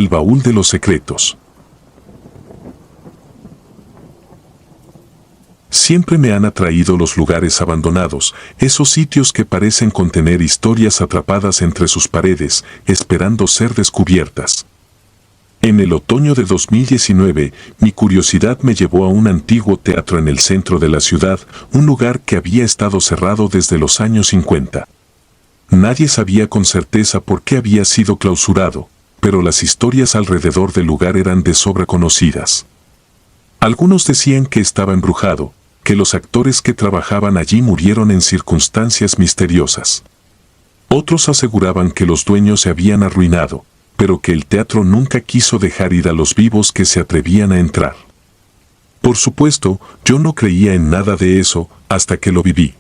El baúl de los secretos. Siempre me han atraído los lugares abandonados, esos sitios que parecen contener historias atrapadas entre sus paredes, esperando ser descubiertas. En el otoño de 2019, mi curiosidad me llevó a un antiguo teatro en el centro de la ciudad, un lugar que había estado cerrado desde los años 50. Nadie sabía con certeza por qué había sido clausurado, pero las historias alrededor del lugar eran de sobra conocidas. Algunos decían que estaba embrujado, que los actores que trabajaban allí murieron en circunstancias misteriosas. Otros aseguraban que los dueños se habían arruinado, pero que el teatro nunca quiso dejar ir a los vivos que se atrevían a entrar. Por supuesto, yo no creía en nada de eso hasta que lo viví.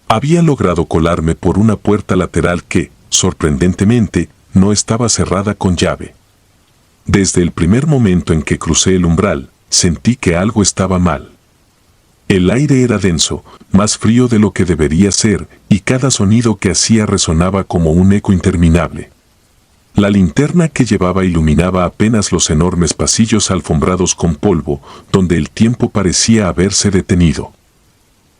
Había logrado colarme por una puerta lateral que, sorprendentemente, no estaba cerrada con llave. Desde el primer momento en que crucé el umbral, sentí que algo estaba mal. El aire era denso, más frío de lo que debería ser, y cada sonido que hacía resonaba como un eco interminable. La linterna que llevaba iluminaba apenas los enormes pasillos alfombrados con polvo, donde el tiempo parecía haberse detenido.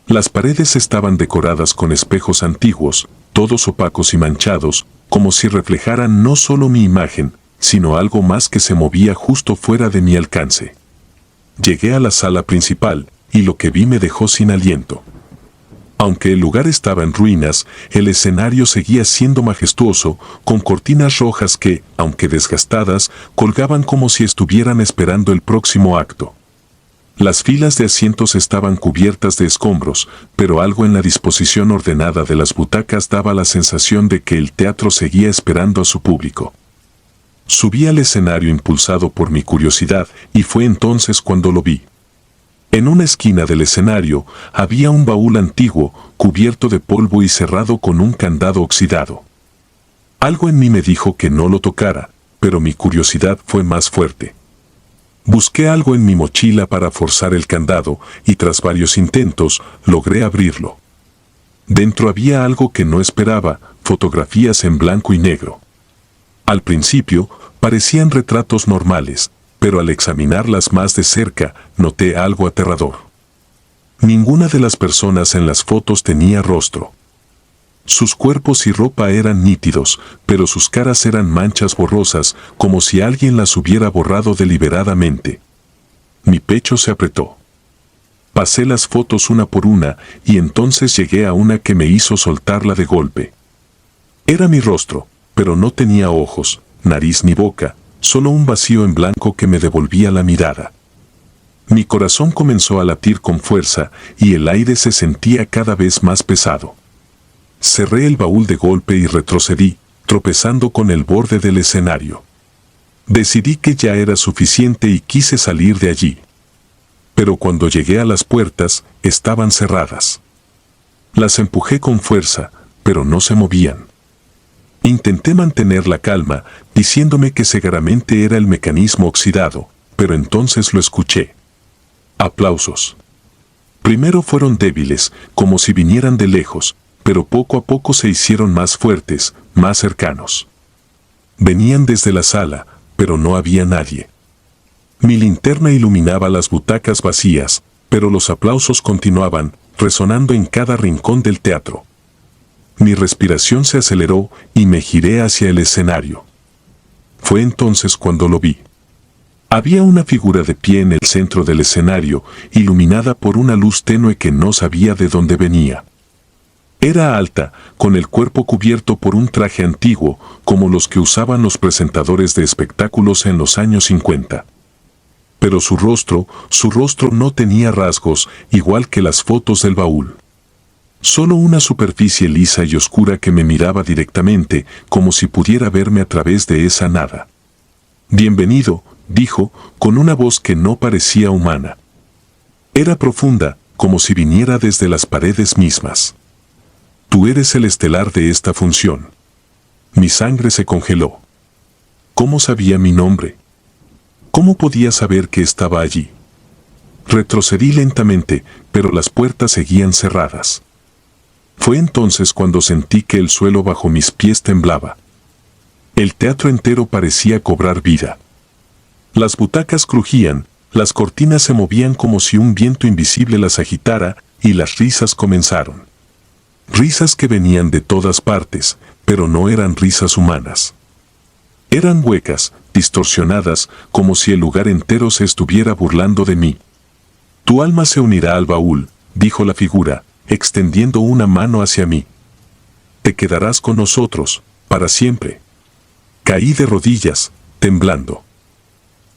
Las paredes estaban decoradas con espejos antiguos, todos opacos y manchados, como si reflejaran no solo mi imagen, sino algo más que se movía justo fuera de mi alcance. Llegué a la sala principal, y lo que vi me dejó sin aliento. Aunque el lugar estaba en ruinas, el escenario seguía siendo majestuoso, con cortinas rojas que, aunque desgastadas, colgaban como si estuvieran esperando el próximo acto. Las filas de asientos estaban cubiertas de escombros, pero algo en la disposición ordenada de las butacas daba la sensación de que el teatro seguía esperando a su público. Subí al escenario impulsado por mi curiosidad, y fue entonces cuando lo vi. En una esquina del escenario había un baúl antiguo, cubierto de polvo y cerrado con un candado oxidado. Algo en mí me dijo que no lo tocara, pero mi curiosidad fue más fuerte. Busqué algo en mi mochila para forzar el candado, y tras varios intentos, logré abrirlo. Dentro había algo que no esperaba, fotografías en blanco y negro. Al principio, parecían retratos normales, pero al examinarlas más de cerca, noté algo aterrador. Ninguna de las personas en las fotos tenía rostro. Sus cuerpos y ropa eran nítidos, pero sus caras eran manchas borrosas, como si alguien las hubiera borrado deliberadamente. Mi pecho se apretó. Pasé las fotos una por una, y entonces llegué a una que me hizo soltarla de golpe. Era mi rostro, pero no tenía ojos, nariz ni boca, solo un vacío en blanco que me devolvía la mirada. Mi corazón comenzó a latir con fuerza y el aire se sentía cada vez más pesado. Cerré el baúl de golpe y retrocedí, tropezando con el borde del escenario. Decidí que ya era suficiente y quise salir de allí. Pero cuando llegué a las puertas, estaban cerradas. Las empujé con fuerza, pero no se movían. Intenté mantener la calma, diciéndome que seguramente era el mecanismo oxidado, pero entonces lo escuché. Aplausos. Primero fueron débiles, como si vinieran de lejos, pero poco a poco se hicieron más fuertes, más cercanos. Venían desde la sala, pero no había nadie. Mi linterna iluminaba las butacas vacías, pero los aplausos continuaban, resonando en cada rincón del teatro. Mi respiración se aceleró y me giré hacia el escenario. Fue entonces cuando lo vi. Había una figura de pie en el centro del escenario, iluminada por una luz tenue que no sabía de dónde venía. Era alta, con el cuerpo cubierto por un traje antiguo, como los que usaban los presentadores de espectáculos en los años 50. Pero su rostro no tenía rasgos, igual que las fotos del baúl. Solo una superficie lisa y oscura que me miraba directamente, como si pudiera verme a través de esa nada. «Bienvenido», dijo, con una voz que no parecía humana. Era profunda, como si viniera desde las paredes mismas. «Tú eres el estelar de esta función». Mi sangre se congeló. ¿Cómo sabía mi nombre? ¿Cómo podía saber que estaba allí? Retrocedí lentamente, pero las puertas seguían cerradas. Fue entonces cuando sentí que el suelo bajo mis pies temblaba. El teatro entero parecía cobrar vida. Las butacas crujían, las cortinas se movían como si un viento invisible las agitara, y las risas comenzaron. Risas que venían de todas partes, pero no eran risas humanas. Eran huecas, distorsionadas, como si el lugar entero se estuviera burlando de mí. Tu alma se unirá al baúl, dijo la figura, extendiendo una mano hacia mí. Te quedarás con nosotros, para siempre. Caí de rodillas, temblando.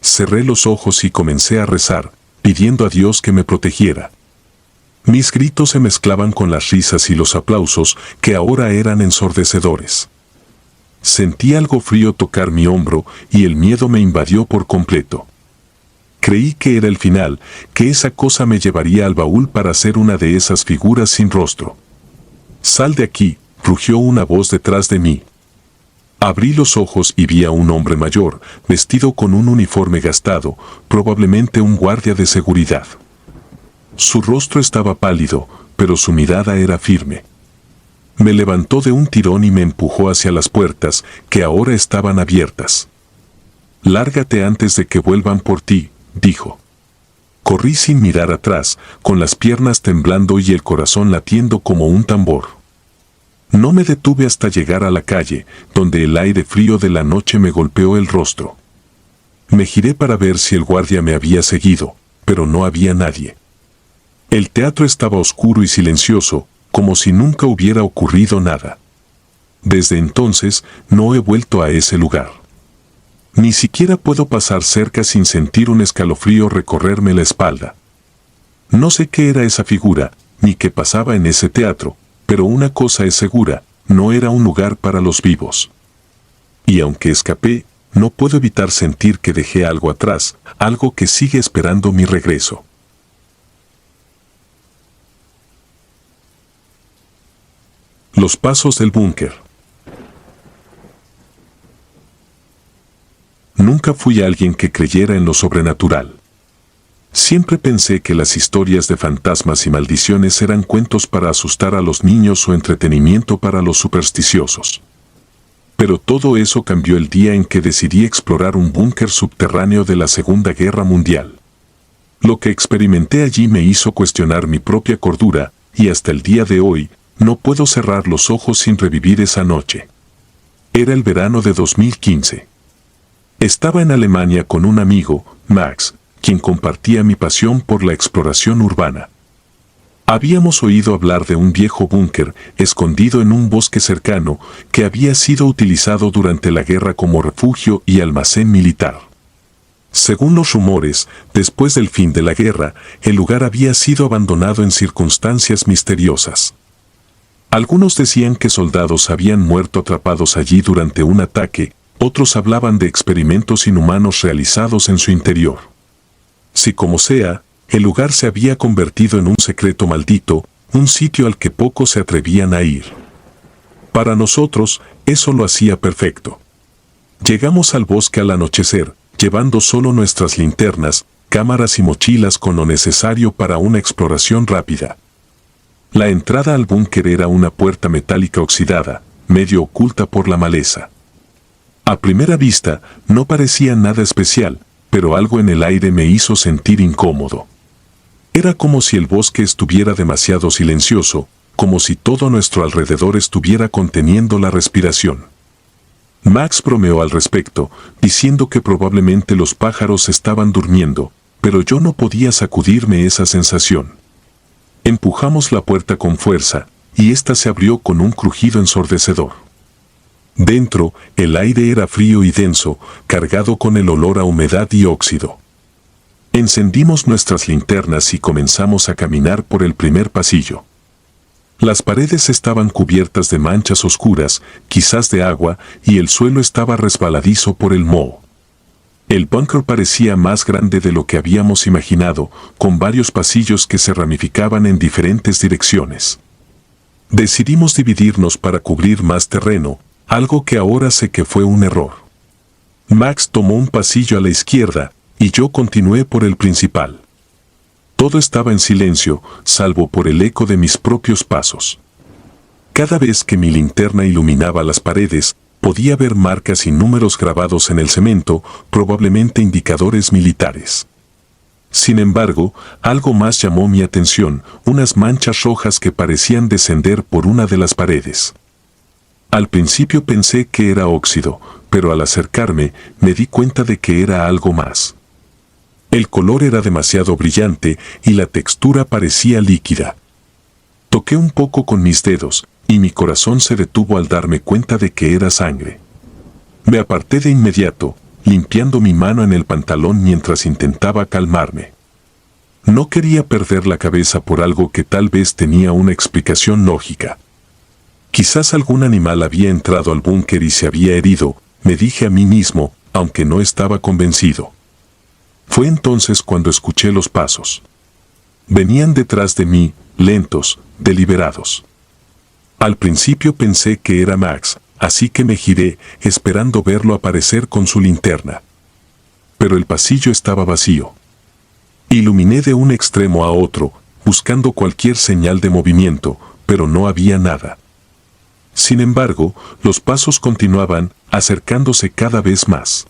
Cerré los ojos y comencé a rezar, pidiendo a Dios que me protegiera. Mis gritos se mezclaban con las risas y los aplausos, que ahora eran ensordecedores. Sentí algo frío tocar mi hombro y el miedo me invadió por completo. Creí que era el final, que esa cosa me llevaría al baúl para ser una de esas figuras sin rostro. «Sal de aquí», rugió una voz detrás de mí. Abrí los ojos y vi a un hombre mayor, vestido con un uniforme gastado, probablemente un guardia de seguridad. Su rostro estaba pálido, pero su mirada era firme. Me levantó de un tirón y me empujó hacia las puertas, que ahora estaban abiertas. «Lárgate antes de que vuelvan por ti», dijo. Corrí sin mirar atrás, con las piernas temblando y el corazón latiendo como un tambor. No me detuve hasta llegar a la calle, donde el aire frío de la noche me golpeó el rostro. Me giré para ver si el guardia me había seguido, pero no había nadie. El teatro estaba oscuro y silencioso, como si nunca hubiera ocurrido nada. Desde entonces, no he vuelto a ese lugar. Ni siquiera puedo pasar cerca sin sentir un escalofrío recorrerme la espalda. No sé qué era esa figura, ni qué pasaba en ese teatro, pero una cosa es segura, no era un lugar para los vivos. Y aunque escapé, no puedo evitar sentir que dejé algo atrás, algo que sigue esperando mi regreso. Los pasos del búnker. Nunca fui alguien que creyera en lo sobrenatural. Siempre pensé que las historias de fantasmas y maldiciones eran cuentos para asustar a los niños o entretenimiento para los supersticiosos. Pero todo eso cambió el día en que decidí explorar un búnker subterráneo de la Segunda Guerra Mundial. Lo que experimenté allí me hizo cuestionar mi propia cordura, y hasta el día de hoy, no puedo cerrar los ojos sin revivir esa noche. Era el verano de 2015. Estaba en Alemania con un amigo, Max, quien compartía mi pasión por la exploración urbana. Habíamos oído hablar de un viejo búnker escondido en un bosque cercano que había sido utilizado durante la guerra como refugio y almacén militar. Según los rumores, después del fin de la guerra, el lugar había sido abandonado en circunstancias misteriosas. Algunos decían que soldados habían muerto atrapados allí durante un ataque, otros hablaban de experimentos inhumanos realizados en su interior. Si como sea, el lugar se había convertido en un secreto maldito, un sitio al que pocos se atrevían a ir. Para nosotros, eso lo hacía perfecto. Llegamos al bosque al anochecer, llevando solo nuestras linternas, cámaras y mochilas con lo necesario para una exploración rápida. La entrada al búnker era una puerta metálica oxidada, medio oculta por la maleza. A primera vista, no parecía nada especial, pero algo en el aire me hizo sentir incómodo. Era como si el bosque estuviera demasiado silencioso, como si todo a nuestro alrededor estuviera conteniendo la respiración. Max bromeó al respecto, diciendo que probablemente los pájaros estaban durmiendo, pero yo no podía sacudirme esa sensación. Empujamos la puerta con fuerza, y ésta se abrió con un crujido ensordecedor. Dentro, el aire era frío y denso, cargado con el olor a humedad y óxido. Encendimos nuestras linternas y comenzamos a caminar por el primer pasillo. Las paredes estaban cubiertas de manchas oscuras, quizás de agua, y el suelo estaba resbaladizo por el moho. El búnker parecía más grande de lo que habíamos imaginado, con varios pasillos que se ramificaban en diferentes direcciones. Decidimos dividirnos para cubrir más terreno, algo que ahora sé que fue un error. Max tomó un pasillo a la izquierda, y yo continué por el principal. Todo estaba en silencio, salvo por el eco de mis propios pasos. Cada vez que mi linterna iluminaba las paredes, Podía ver marcas y números grabados en el cemento, probablemente indicadores militares. Sin embargo, algo más llamó mi atención, unas manchas rojas que parecían descender por una de las paredes. Al principio pensé que era óxido, pero al acercarme me di cuenta de que era algo más. El color era demasiado brillante y la textura parecía líquida. Toqué un poco con mis dedos, y mi corazón se detuvo al darme cuenta de que era sangre. Me aparté de inmediato, limpiando mi mano en el pantalón mientras intentaba calmarme. No quería perder la cabeza por algo que tal vez tenía una explicación lógica. Quizás algún animal había entrado al búnker y se había herido, me dije a mí mismo, aunque no estaba convencido. Fue entonces cuando escuché los pasos. Venían detrás de mí, lentos, deliberados. Al principio pensé que era Max, así que me giré, esperando verlo aparecer con su linterna. Pero el pasillo estaba vacío. Iluminé de un extremo a otro, buscando cualquier señal de movimiento, pero no había nada. Sin embargo, los pasos continuaban, acercándose cada vez más.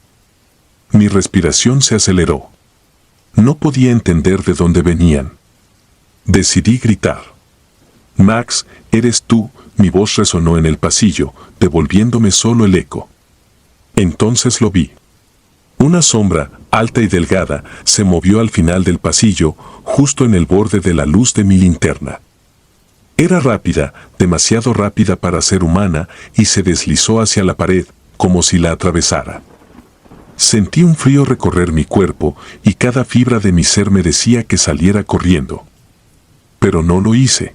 Mi respiración se aceleró. No podía entender de dónde venían. Decidí gritar. Max, ¿eres tú? Mi voz resonó en el pasillo, devolviéndome solo el eco. Entonces lo vi. Una sombra, alta y delgada, se movió al final del pasillo, justo en el borde de la luz de mi linterna. Era rápida, demasiado rápida para ser humana, y se deslizó hacia la pared, como si la atravesara. Sentí un frío recorrer mi cuerpo, y cada fibra de mi ser me decía que saliera corriendo. Pero no lo hice.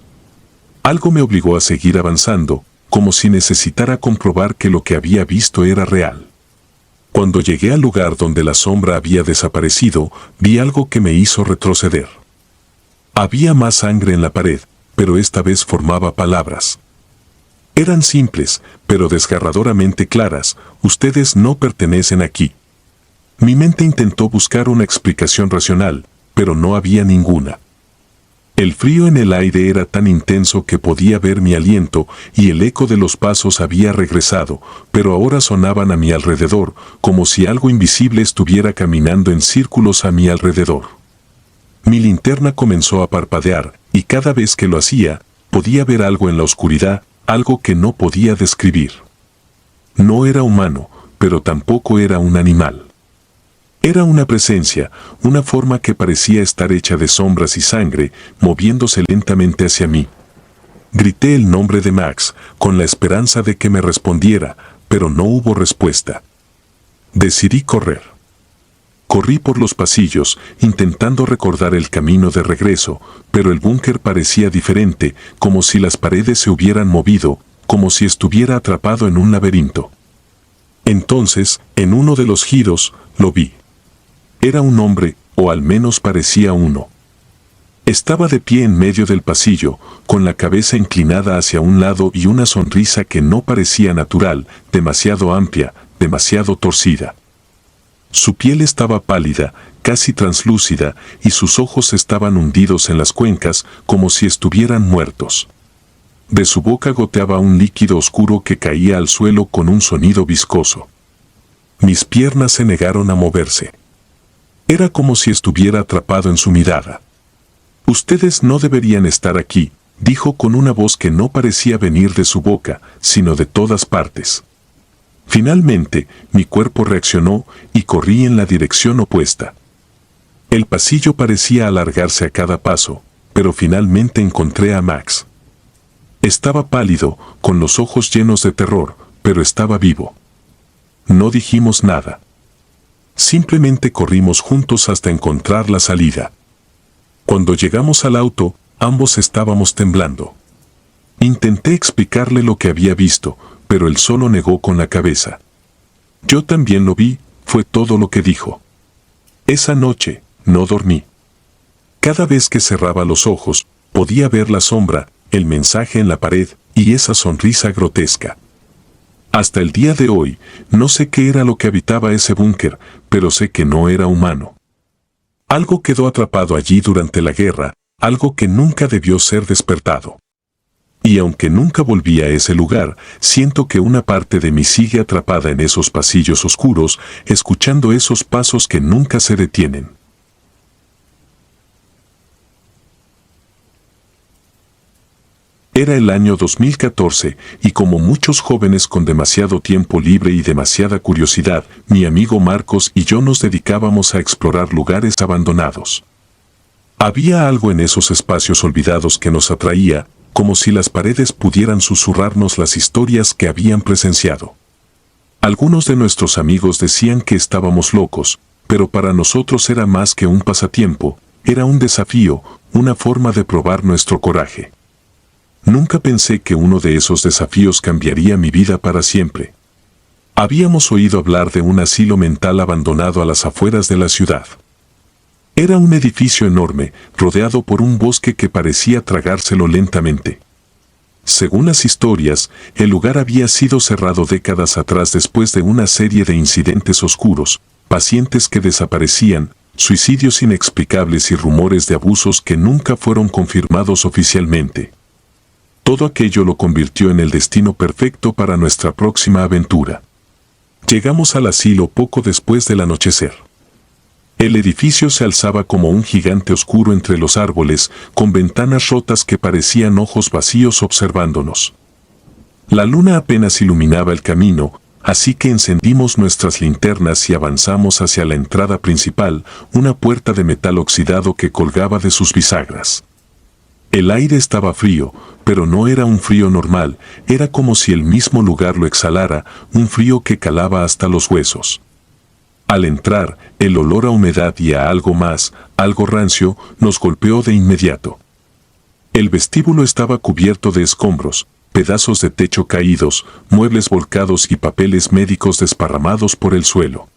Algo me obligó a seguir avanzando, como si necesitara comprobar que lo que había visto era real. Cuando llegué al lugar donde la sombra había desaparecido, vi algo que me hizo retroceder. Había más sangre en la pared, pero esta vez formaba palabras. Eran simples, pero desgarradoramente claras: ustedes no pertenecen aquí. Mi mente intentó buscar una explicación racional, pero no había ninguna. El frío en el aire era tan intenso que podía ver mi aliento, y el eco de los pasos había regresado, pero ahora sonaban a mi alrededor, como si algo invisible estuviera caminando en círculos a mi alrededor. Mi linterna comenzó a parpadear, y cada vez que lo hacía, podía ver algo en la oscuridad, algo que no podía describir. No era humano, pero tampoco era un animal. Era una presencia, una forma que parecía estar hecha de sombras y sangre, moviéndose lentamente hacia mí. Grité el nombre de Max, con la esperanza de que me respondiera, pero no hubo respuesta. Decidí correr. Corrí por los pasillos, intentando recordar el camino de regreso, pero el búnker parecía diferente, como si las paredes se hubieran movido, como si estuviera atrapado en un laberinto. Entonces, en uno de los giros, lo vi. Era un hombre, o al menos parecía uno. Estaba de pie en medio del pasillo, con la cabeza inclinada hacia un lado y una sonrisa que no parecía natural, demasiado amplia, demasiado torcida. Su piel estaba pálida, casi translúcida, y sus ojos estaban hundidos en las cuencas, como si estuvieran muertos. De su boca goteaba un líquido oscuro que caía al suelo con un sonido viscoso. Mis piernas se negaron a moverse. Era como si estuviera atrapado en su mirada. Ustedes no deberían estar aquí, dijo con una voz que no parecía venir de su boca, sino de todas partes. Finalmente, mi cuerpo reaccionó y corrí en la dirección opuesta. El pasillo parecía alargarse a cada paso, pero finalmente encontré a Max. Estaba pálido, con los ojos llenos de terror, pero estaba vivo. No dijimos nada. Simplemente corrimos juntos hasta encontrar la salida. Cuando llegamos al auto, ambos estábamos temblando. Intenté explicarle lo que había visto, pero él solo negó con la cabeza. Yo también lo vi, fue todo lo que dijo. Esa noche, no dormí. Cada vez que cerraba los ojos, podía ver la sombra, el mensaje en la pared y esa sonrisa grotesca. Hasta el día de hoy, no sé qué era lo que habitaba ese búnker, pero sé que no era humano. Algo quedó atrapado allí durante la guerra, algo que nunca debió ser despertado. Y aunque nunca volví a ese lugar, siento que una parte de mí sigue atrapada en esos pasillos oscuros, escuchando esos pasos que nunca se detienen. Era el año 2014, y como muchos jóvenes con demasiado tiempo libre y demasiada curiosidad, mi amigo Marcos y yo nos dedicábamos a explorar lugares abandonados. Había algo en esos espacios olvidados que nos atraía, como si las paredes pudieran susurrarnos las historias que habían presenciado. Algunos de nuestros amigos decían que estábamos locos, pero para nosotros era más que un pasatiempo, era un desafío, una forma de probar nuestro coraje. Nunca pensé que uno de esos desafíos cambiaría mi vida para siempre. Habíamos oído hablar de un asilo mental abandonado a las afueras de la ciudad. Era un edificio enorme, rodeado por un bosque que parecía tragárselo lentamente. Según las historias, el lugar había sido cerrado décadas atrás después de una serie de incidentes oscuros, pacientes que desaparecían, suicidios inexplicables y rumores de abusos que nunca fueron confirmados oficialmente. Todo aquello lo convirtió en el destino perfecto para nuestra próxima aventura. Llegamos al asilo poco después del anochecer. El edificio se alzaba como un gigante oscuro entre los árboles, con ventanas rotas que parecían ojos vacíos observándonos. La luna apenas iluminaba el camino, así que encendimos nuestras linternas y avanzamos hacia la entrada principal, una puerta de metal oxidado que colgaba de sus bisagras. El aire estaba frío, pero no era un frío normal, era como si el mismo lugar lo exhalara, un frío que calaba hasta los huesos. Al entrar, el olor a humedad y a algo más, algo rancio, nos golpeó de inmediato. El vestíbulo estaba cubierto de escombros, pedazos de techo caídos, muebles volcados y papeles médicos desparramados por el suelo.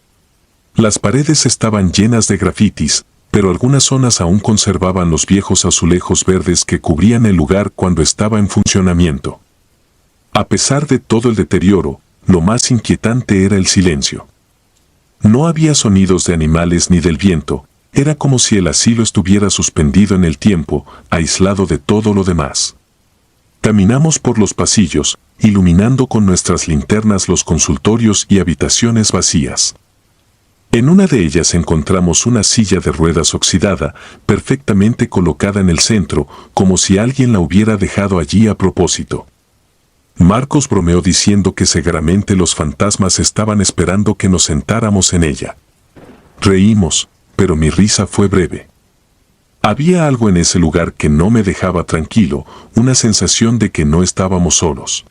Las paredes estaban llenas de grafitis, pero algunas zonas aún conservaban los viejos azulejos verdes que cubrían el lugar cuando estaba en funcionamiento. A pesar de todo el deterioro, lo más inquietante era el silencio. No había sonidos de animales ni del viento, era como si el asilo estuviera suspendido en el tiempo, aislado de todo lo demás. Caminamos por los pasillos, iluminando con nuestras linternas los consultorios y habitaciones vacías. En una de ellas encontramos una silla de ruedas oxidada, perfectamente colocada en el centro, como si alguien la hubiera dejado allí a propósito. Marcos bromeó diciendo que seguramente los fantasmas estaban esperando que nos sentáramos en ella. Reímos, pero mi risa fue breve. Había algo en ese lugar que no me dejaba tranquilo, una sensación de que no estábamos solos.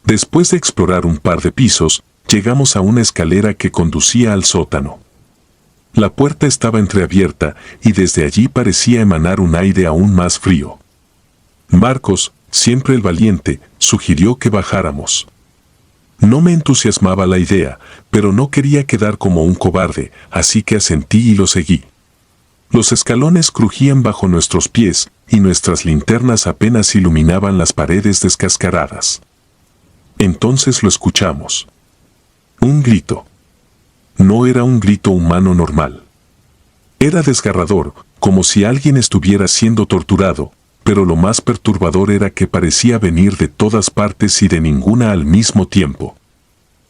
Después de explorar un par de pisos, llegamos a una escalera que conducía al sótano. La puerta estaba entreabierta y desde allí parecía emanar un aire aún más frío. Marcos, siempre el valiente, sugirió que bajáramos. No me entusiasmaba la idea, pero no quería quedar como un cobarde, así que asentí y lo seguí. Los escalones crujían bajo nuestros pies y nuestras linternas apenas iluminaban las paredes descascaradas. Entonces lo escuchamos. Un grito. No era un grito humano normal. Era desgarrador, como si alguien estuviera siendo torturado, pero lo más perturbador era que parecía venir de todas partes y de ninguna al mismo tiempo.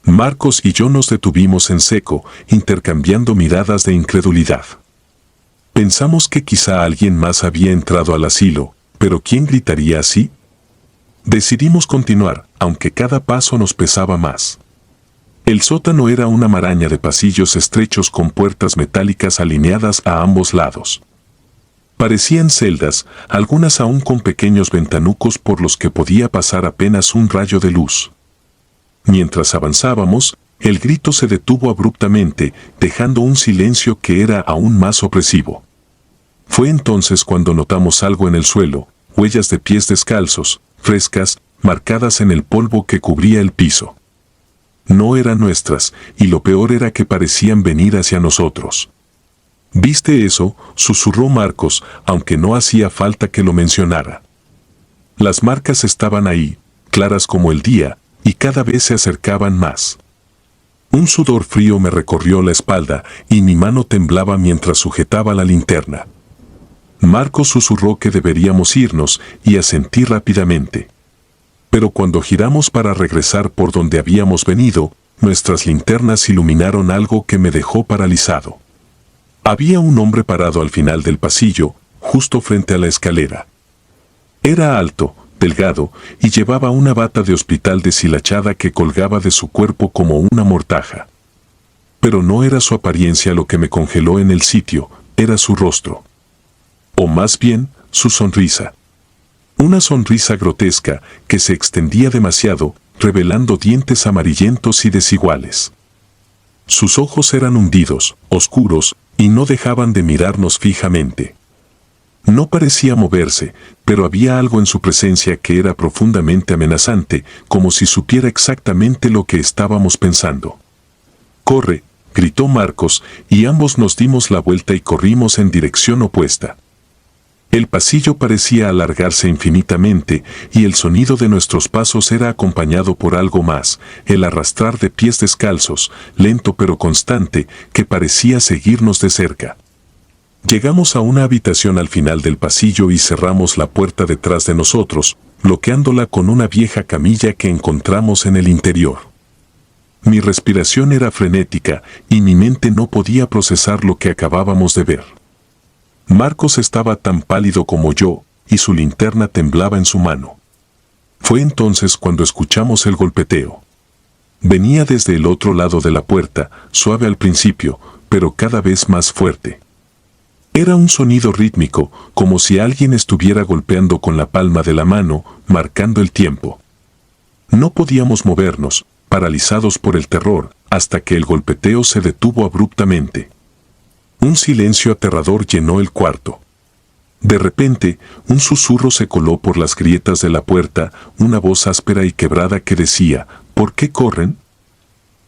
Marcos y yo nos detuvimos en seco, intercambiando miradas de incredulidad. Pensamos que quizá alguien más había entrado al asilo, pero ¿quién gritaría así? Decidimos continuar, aunque cada paso nos pesaba más. El sótano era una maraña de pasillos estrechos con puertas metálicas alineadas a ambos lados. Parecían celdas, algunas aún con pequeños ventanucos por los que podía pasar apenas un rayo de luz. Mientras avanzábamos, el grito se detuvo abruptamente, dejando un silencio que era aún más opresivo. Fue entonces cuando notamos algo en el suelo, huellas de pies descalzos, frescas, marcadas en el polvo que cubría el piso. No eran nuestras, y lo peor era que parecían venir hacia nosotros. ¿Viste eso?, susurró Marcos, aunque no hacía falta que lo mencionara. Las marcas estaban ahí, claras como el día, y cada vez se acercaban más. Un sudor frío me recorrió la espalda, y mi mano temblaba mientras sujetaba la linterna. Marcos susurró que deberíamos irnos, y asentí rápidamente. Pero cuando giramos para regresar por donde habíamos venido, nuestras linternas iluminaron algo que me dejó paralizado. Había un hombre parado al final del pasillo, justo frente a la escalera. Era alto, delgado, y llevaba una bata de hospital deshilachada que colgaba de su cuerpo como una mortaja. Pero no era su apariencia lo que me congeló en el sitio, era su rostro. O más bien, su sonrisa. Una sonrisa grotesca que se extendía demasiado, revelando dientes amarillentos y desiguales. Sus ojos eran hundidos, oscuros, y no dejaban de mirarnos fijamente. No parecía moverse, pero había algo en su presencia que era profundamente amenazante, como si supiera exactamente lo que estábamos pensando. «¡Corre!», gritó Marcos, y ambos nos dimos la vuelta y corrimos en dirección opuesta. El pasillo parecía alargarse infinitamente, y el sonido de nuestros pasos era acompañado por algo más, el arrastrar de pies descalzos, lento pero constante, que parecía seguirnos de cerca. Llegamos a una habitación al final del pasillo y cerramos la puerta detrás de nosotros, bloqueándola con una vieja camilla que encontramos en el interior. Mi respiración era frenética, y mi mente no podía procesar lo que acabábamos de ver. Marcos estaba tan pálido como yo, y su linterna temblaba en su mano. Fue entonces cuando escuchamos el golpeteo. Venía desde el otro lado de la puerta, suave al principio, pero cada vez más fuerte. Era un sonido rítmico, como si alguien estuviera golpeando con la palma de la mano, marcando el tiempo. No podíamos movernos, paralizados por el terror, hasta que el golpeteo se detuvo abruptamente. Un silencio aterrador llenó el cuarto. De repente, un susurro se coló por las grietas de la puerta, una voz áspera y quebrada que decía, «¿Por qué corren?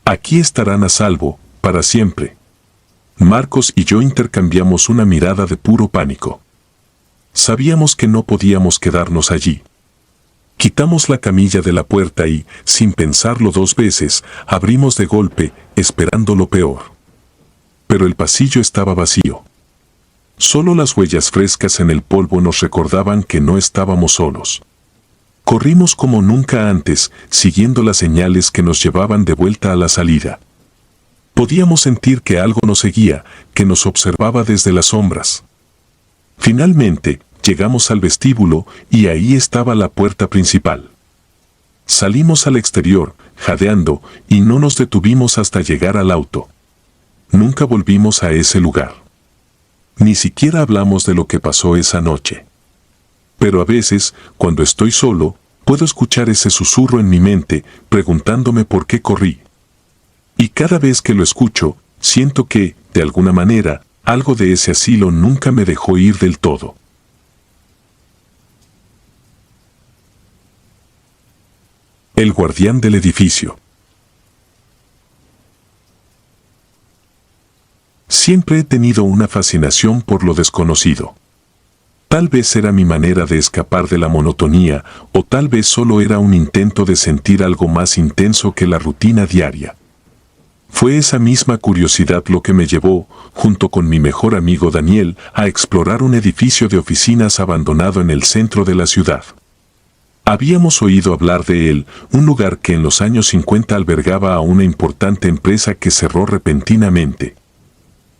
Aquí estarán a salvo, para siempre». Marcos y yo intercambiamos una mirada de puro pánico. Sabíamos que no podíamos quedarnos allí. Quitamos la camilla de la puerta y, sin pensarlo dos veces, abrimos de golpe, esperando lo peor. Pero el pasillo estaba vacío. Solo las huellas frescas en el polvo nos recordaban que no estábamos solos. Corrimos como nunca antes, siguiendo las señales que nos llevaban de vuelta a la salida. Podíamos sentir que algo nos seguía, que nos observaba desde las sombras. Finalmente, llegamos al vestíbulo y ahí estaba la puerta principal. Salimos al exterior, jadeando, y no nos detuvimos hasta llegar al auto. Nunca volvimos a ese lugar. Ni siquiera hablamos de lo que pasó esa noche. Pero a veces, cuando estoy solo, puedo escuchar ese susurro en mi mente, preguntándome por qué corrí. Y cada vez que lo escucho, siento que, de alguna manera, algo de ese asilo nunca me dejó ir del todo. El guardián del edificio. Siempre he tenido una fascinación por lo desconocido. Tal vez era mi manera de escapar de la monotonía, o tal vez solo era un intento de sentir algo más intenso que la rutina diaria. Fue esa misma curiosidad lo que me llevó, junto con mi mejor amigo Daniel, a explorar un edificio de oficinas abandonado en el centro de la ciudad. Habíamos oído hablar de él, un lugar que en los años 50 albergaba a una importante empresa que cerró repentinamente.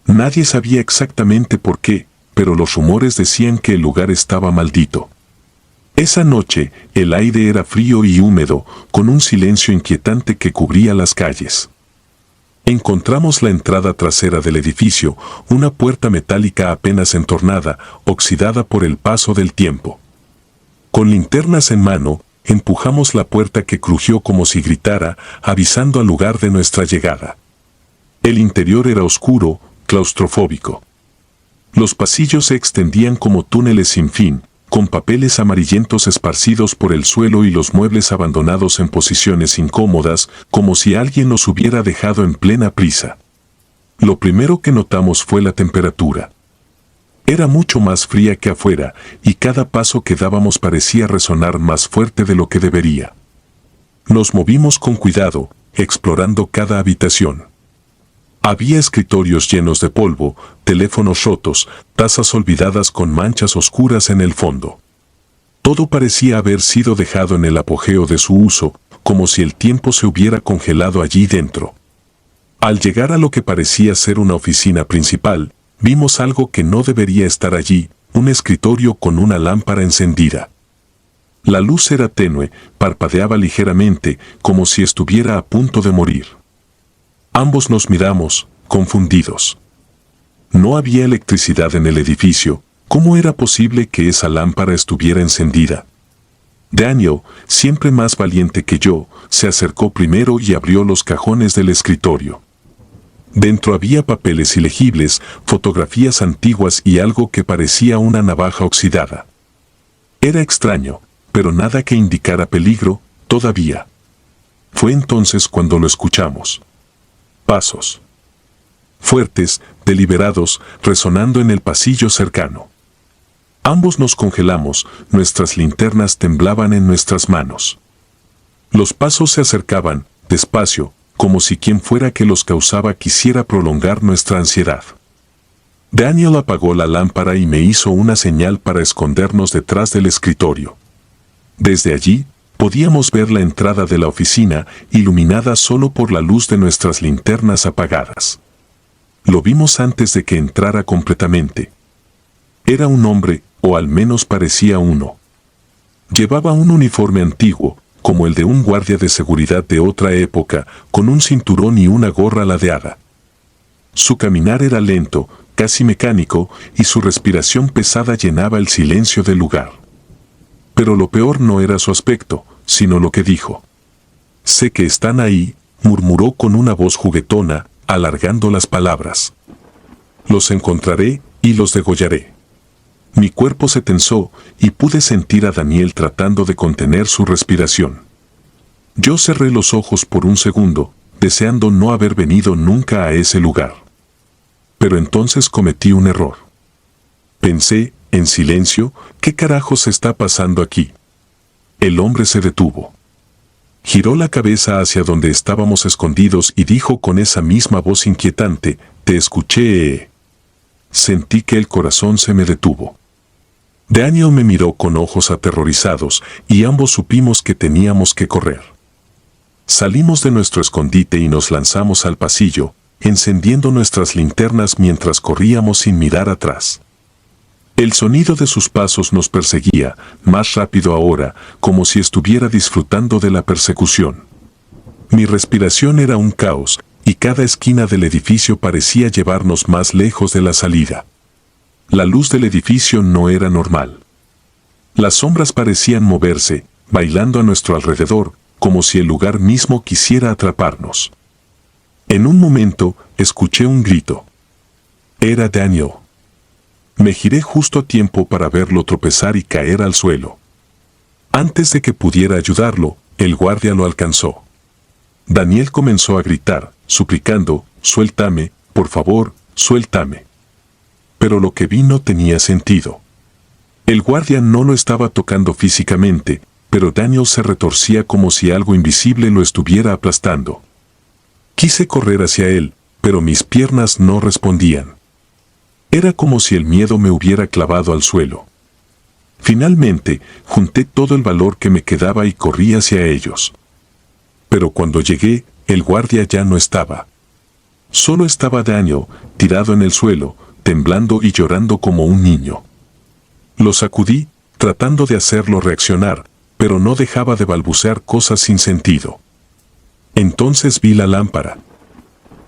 Nadie sabía exactamente por qué, pero los rumores decían que el lugar estaba maldito. Esa noche, el aire era frío y húmedo, con un silencio inquietante que cubría las calles. Encontramos la entrada trasera del edificio, una puerta metálica apenas entornada, oxidada por el paso del tiempo. Con linternas en mano, empujamos la puerta que crujió como si gritara, avisando al lugar de nuestra llegada. El interior era oscuro, claustrofóbico. Los pasillos se extendían como túneles sin fin, con papeles amarillentos esparcidos por el suelo y los muebles abandonados en posiciones incómodas, como si alguien los hubiera dejado en plena prisa. Lo primero que notamos fue la temperatura. Era mucho más fría que afuera, y cada paso que dábamos parecía resonar más fuerte de lo que debería. Nos movimos con cuidado, explorando cada habitación. Había escritorios llenos de polvo, teléfonos rotos, tazas olvidadas con manchas oscuras en el fondo. Todo parecía haber sido dejado en el apogeo de su uso, como si el tiempo se hubiera congelado allí dentro. Al llegar a lo que parecía ser una oficina principal, vimos algo que no debería estar allí, un escritorio con una lámpara encendida. La luz era tenue, parpadeaba ligeramente, como si estuviera a punto de morir. Ambos nos miramos, confundidos. No había electricidad en el edificio. ¿Cómo era posible que esa lámpara estuviera encendida? Daniel, siempre más valiente que yo, se acercó primero y abrió los cajones del escritorio. Dentro había papeles ilegibles, fotografías antiguas y algo que parecía una navaja oxidada. Era extraño, pero nada que indicara peligro, todavía. Fue entonces cuando lo escuchamos. Pasos. Fuertes, deliberados, resonando en el pasillo cercano. Ambos nos congelamos, nuestras linternas temblaban en nuestras manos. Los pasos se acercaban, despacio, como si quien fuera que los causaba quisiera prolongar nuestra ansiedad. Daniel apagó la lámpara y me hizo una señal para escondernos detrás del escritorio. Desde allí, podíamos ver la entrada de la oficina, iluminada solo por la luz de nuestras linternas apagadas. Lo vimos antes de que entrara completamente. Era un hombre, o al menos parecía uno. Llevaba un uniforme antiguo, como el de un guardia de seguridad de otra época, con un cinturón y una gorra ladeada. Su caminar era lento, casi mecánico, y su respiración pesada llenaba el silencio del lugar. Pero lo peor no era su aspecto, sino lo que dijo. «Sé que están ahí», murmuró con una voz juguetona, alargando las palabras. «Los encontraré y los degollaré». Mi cuerpo se tensó y pude sentir a Daniel tratando de contener su respiración. Yo cerré los ojos por un segundo, deseando no haber venido nunca a ese lugar. Pero entonces cometí un error. Pensé, en silencio, ¿qué carajos está pasando aquí? El hombre se detuvo. Giró la cabeza hacia donde estábamos escondidos y dijo con esa misma voz inquietante, «Te escuché». Sentí que el corazón se me detuvo. Daniel me miró con ojos aterrorizados y ambos supimos que teníamos que correr. Salimos de nuestro escondite y nos lanzamos al pasillo, encendiendo nuestras linternas mientras corríamos sin mirar atrás. El sonido de sus pasos nos perseguía, más rápido ahora, como si estuviera disfrutando de la persecución. Mi respiración era un caos, y cada esquina del edificio parecía llevarnos más lejos de la salida. La luz del edificio no era normal. Las sombras parecían moverse, bailando a nuestro alrededor, como si el lugar mismo quisiera atraparnos. En un momento, escuché un grito. Era Daniel. Me giré justo a tiempo para verlo tropezar y caer al suelo. Antes de que pudiera ayudarlo, el guardia lo alcanzó. Daniel comenzó a gritar, suplicando, «Suéltame, por favor, suéltame». Pero lo que vi no tenía sentido. El guardia no lo estaba tocando físicamente, pero Daniel se retorcía como si algo invisible lo estuviera aplastando. Quise correr hacia él, pero mis piernas no respondían. Era como si el miedo me hubiera clavado al suelo. Finalmente, junté todo el valor que me quedaba y corrí hacia ellos. Pero cuando llegué, el guardia ya no estaba. Solo estaba Daniel, tirado en el suelo, temblando y llorando como un niño. Lo sacudí, tratando de hacerlo reaccionar, pero no dejaba de balbucear cosas sin sentido. Entonces vi la lámpara.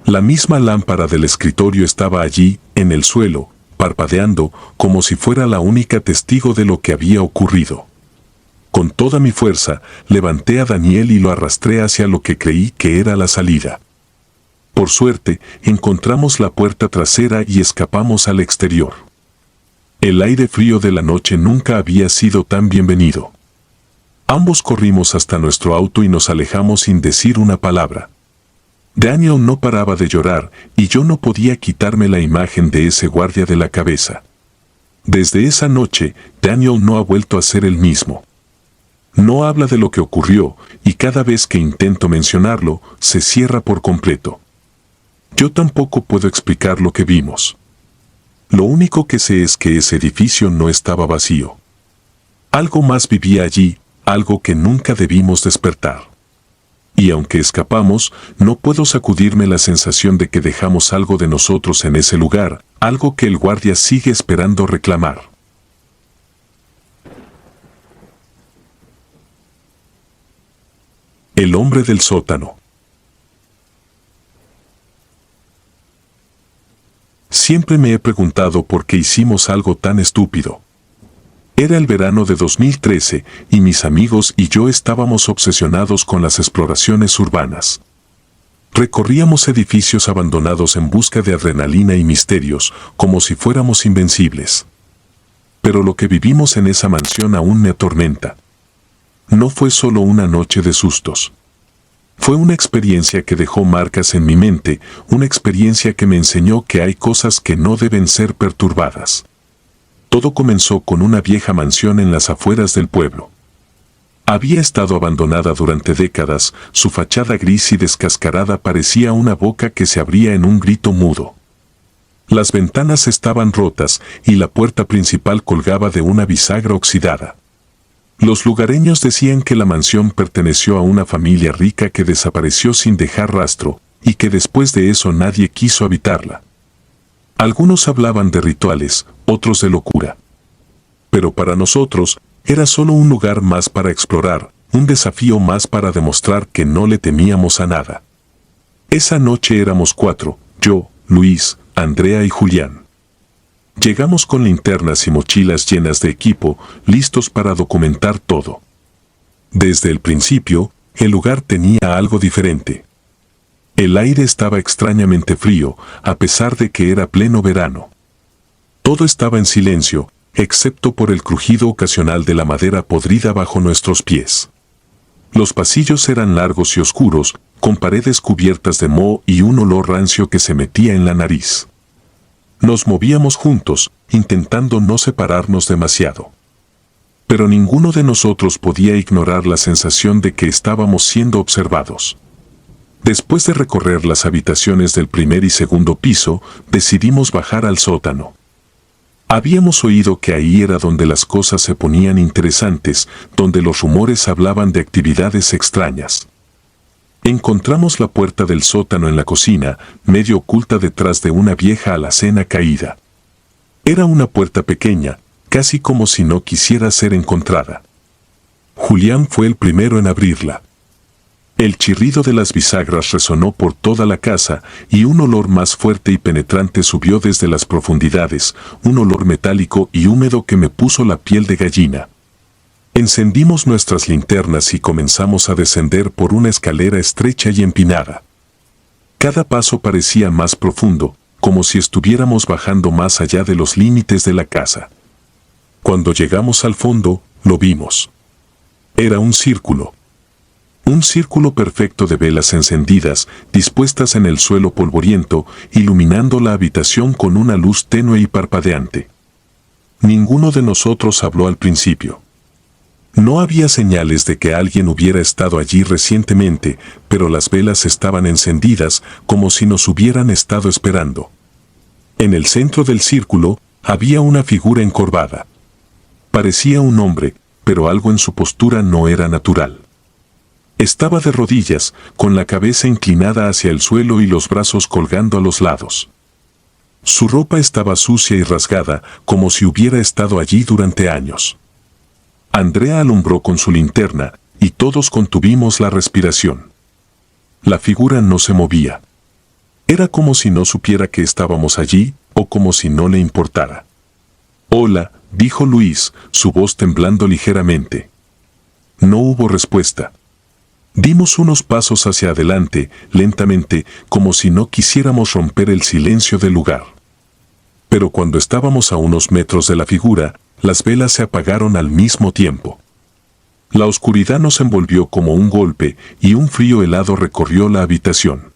La misma lámpara del escritorio estaba allí, en el suelo, parpadeando, como si fuera la única testigo de lo que había ocurrido. Con toda mi fuerza, levanté a Daniel y lo arrastré hacia lo que creí que era la salida. Por suerte, encontramos la puerta trasera y escapamos al exterior. El aire frío de la noche nunca había sido tan bienvenido. Ambos corrimos hasta nuestro auto y nos alejamos sin decir una palabra. Daniel no paraba de llorar y yo no podía quitarme la imagen de ese guardia de la cabeza. Desde esa noche, Daniel no ha vuelto a ser el mismo. No habla de lo que ocurrió y cada vez que intento mencionarlo, se cierra por completo. Yo tampoco puedo explicar lo que vimos. Lo único que sé es que ese edificio no estaba vacío. Algo más vivía allí, algo que nunca debimos despertar. Y aunque escapamos, no puedo sacudirme la sensación de que dejamos algo de nosotros en ese lugar, algo que el guardia sigue esperando reclamar. El hombre del sótano. Siempre me he preguntado por qué hicimos algo tan estúpido. Era el verano de 2013 y mis amigos y yo estábamos obsesionados con las exploraciones urbanas. Recorríamos edificios abandonados en busca de adrenalina y misterios, como si fuéramos invencibles. Pero lo que vivimos en esa mansión aún me atormenta. No fue solo una noche de sustos. Fue una experiencia que dejó marcas en mi mente, una experiencia que me enseñó que hay cosas que no deben ser perturbadas. Todo comenzó con una vieja mansión en las afueras del pueblo. Había estado abandonada durante décadas, su fachada gris y descascarada parecía una boca que se abría en un grito mudo. Las ventanas estaban rotas y la puerta principal colgaba de una bisagra oxidada. Los lugareños decían que la mansión perteneció a una familia rica que desapareció sin dejar rastro, y que después de eso nadie quiso habitarla. Algunos hablaban de rituales, otros de locura. Pero para nosotros, era solo un lugar más para explorar, un desafío más para demostrar que no le temíamos a nada. Esa noche éramos 4, yo, Luis, Andrea y Julián. Llegamos con linternas y mochilas llenas de equipo, listos para documentar todo. Desde el principio, el lugar tenía algo diferente. El aire estaba extrañamente frío, a pesar de que era pleno verano. Todo estaba en silencio, excepto por el crujido ocasional de la madera podrida bajo nuestros pies. Los pasillos eran largos y oscuros, con paredes cubiertas de moho y un olor rancio que se metía en la nariz. Nos movíamos juntos, intentando no separarnos demasiado. Pero ninguno de nosotros podía ignorar la sensación de que estábamos siendo observados. Después de recorrer las habitaciones del primer y segundo piso, decidimos bajar al sótano. Habíamos oído que ahí era donde las cosas se ponían interesantes, donde los rumores hablaban de actividades extrañas. Encontramos la puerta del sótano en la cocina, medio oculta detrás de una vieja alacena caída. Era una puerta pequeña, casi como si no quisiera ser encontrada. Julián fue el primero en abrirla. El chirrido de las bisagras resonó por toda la casa y un olor más fuerte y penetrante subió desde las profundidades, un olor metálico y húmedo que me puso la piel de gallina. Encendimos nuestras linternas y comenzamos a descender por una escalera estrecha y empinada. Cada paso parecía más profundo, como si estuviéramos bajando más allá de los límites de la casa. Cuando llegamos al fondo, lo vimos. Era un círculo. Un círculo perfecto de velas encendidas, dispuestas en el suelo polvoriento, iluminando la habitación con una luz tenue y parpadeante. Ninguno de nosotros habló al principio. No había señales de que alguien hubiera estado allí recientemente, pero las velas estaban encendidas como si nos hubieran estado esperando. En el centro del círculo había una figura encorvada. Parecía un hombre, pero algo en su postura no era natural. Estaba de rodillas, con la cabeza inclinada hacia el suelo y los brazos colgando a los lados. Su ropa estaba sucia y rasgada, como si hubiera estado allí durante años. Andrea alumbró con su linterna, y todos contuvimos la respiración. La figura no se movía. Era como si no supiera que estábamos allí, o como si no le importara. «Hola», dijo Luis, su voz temblando ligeramente. No hubo respuesta. Dimos unos pasos hacia adelante, lentamente, como si no quisiéramos romper el silencio del lugar. Pero cuando estábamos a unos metros de la figura, las velas se apagaron al mismo tiempo. La oscuridad nos envolvió como un golpe y un frío helado recorrió la habitación.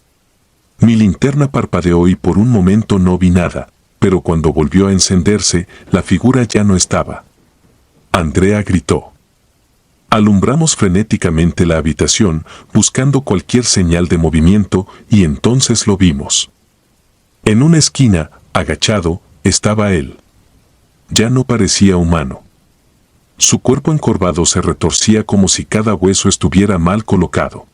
Mi linterna parpadeó y por un momento no vi nada, pero cuando volvió a encenderse, la figura ya no estaba. Andrea gritó. Alumbramos frenéticamente la habitación, buscando cualquier señal de movimiento, y entonces lo vimos. En una esquina, agachado, estaba él. Ya no parecía humano. Su cuerpo encorvado se retorcía como si cada hueso estuviera mal colocado.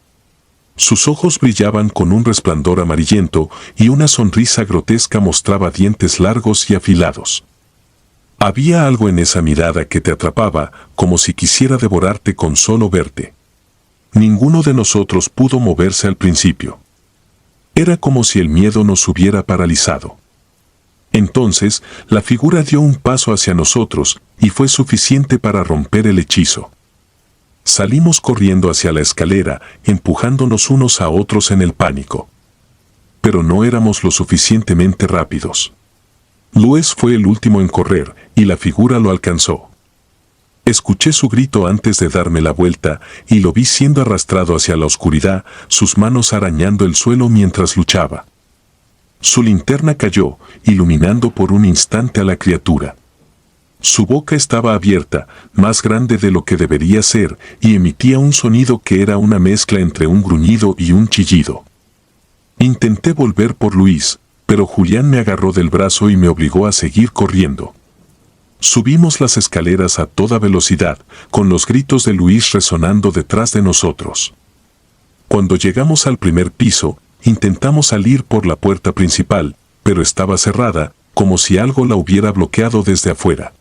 Sus ojos brillaban con un resplandor amarillento y una sonrisa grotesca mostraba dientes largos y afilados. Había algo en esa mirada que te atrapaba, como si quisiera devorarte con solo verte. Ninguno de nosotros pudo moverse al principio. Era como si el miedo nos hubiera paralizado. Entonces, la figura dio un paso hacia nosotros y fue suficiente para romper el hechizo. Salimos corriendo hacia la escalera, empujándonos unos a otros en el pánico. Pero no éramos lo suficientemente rápidos. Luis fue el último en correr, y la figura lo alcanzó. Escuché su grito antes de darme la vuelta, y lo vi siendo arrastrado hacia la oscuridad, sus manos arañando el suelo mientras luchaba. Su linterna cayó, iluminando por un instante a la criatura. Su boca estaba abierta, más grande de lo que debería ser, y emitía un sonido que era una mezcla entre un gruñido y un chillido. Intenté volver por Luis, pero Julián me agarró del brazo y me obligó a seguir corriendo. Subimos las escaleras a toda velocidad, con los gritos de Luis resonando detrás de nosotros. Cuando llegamos al primer piso, intentamos salir por la puerta principal, pero estaba cerrada, como si algo la hubiera bloqueado desde afuera.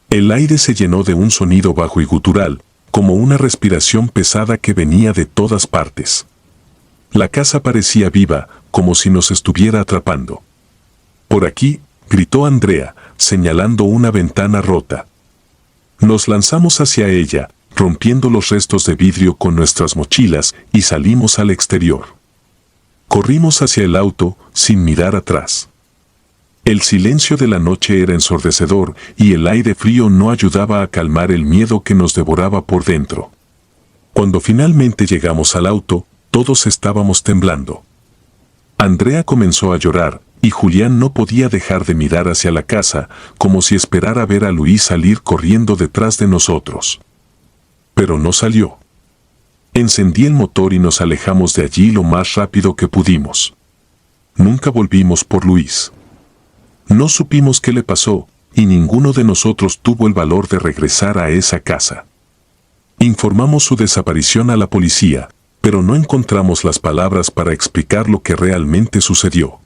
El aire se llenó de un sonido bajo y gutural, como una respiración pesada que venía de todas partes. La casa parecía viva, como si nos estuviera atrapando. «Por aquí», gritó Andrea, señalando una ventana rota. Nos lanzamos hacia ella, rompiendo los restos de vidrio con nuestras mochilas, y salimos al exterior. Corrimos hacia el auto, sin mirar atrás. El silencio de la noche era ensordecedor, y el aire frío no ayudaba a calmar el miedo que nos devoraba por dentro. Cuando finalmente llegamos al auto, todos estábamos temblando. Andrea comenzó a llorar, y Julián no podía dejar de mirar hacia la casa, como si esperara ver a Luis salir corriendo detrás de nosotros. Pero no salió. Encendí el motor y nos alejamos de allí lo más rápido que pudimos. Nunca volvimos por Luis. No supimos qué le pasó, y ninguno de nosotros tuvo el valor de regresar a esa casa. Informamos su desaparición a la policía, pero no encontramos las palabras para explicar lo que realmente sucedió.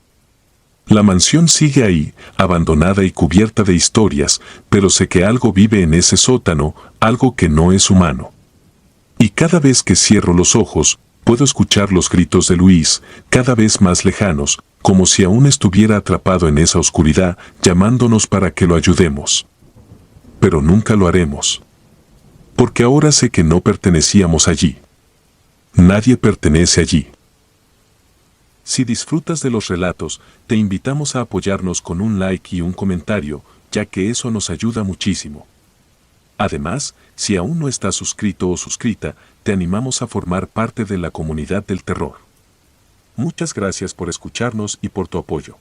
La mansión sigue ahí, abandonada y cubierta de historias, pero sé que algo vive en ese sótano, algo que no es humano. Y cada vez que cierro los ojos, puedo escuchar los gritos de Luis, cada vez más lejanos, como si aún estuviera atrapado en esa oscuridad, llamándonos para que lo ayudemos. Pero nunca lo haremos. Porque ahora sé que no pertenecíamos allí. Nadie pertenece allí. Si disfrutas de los relatos, te invitamos a apoyarnos con un like y un comentario, ya que eso nos ayuda muchísimo. Además, si aún no estás suscrito o suscrita, te animamos a formar parte de la comunidad del terror. Muchas gracias por escucharnos y por tu apoyo.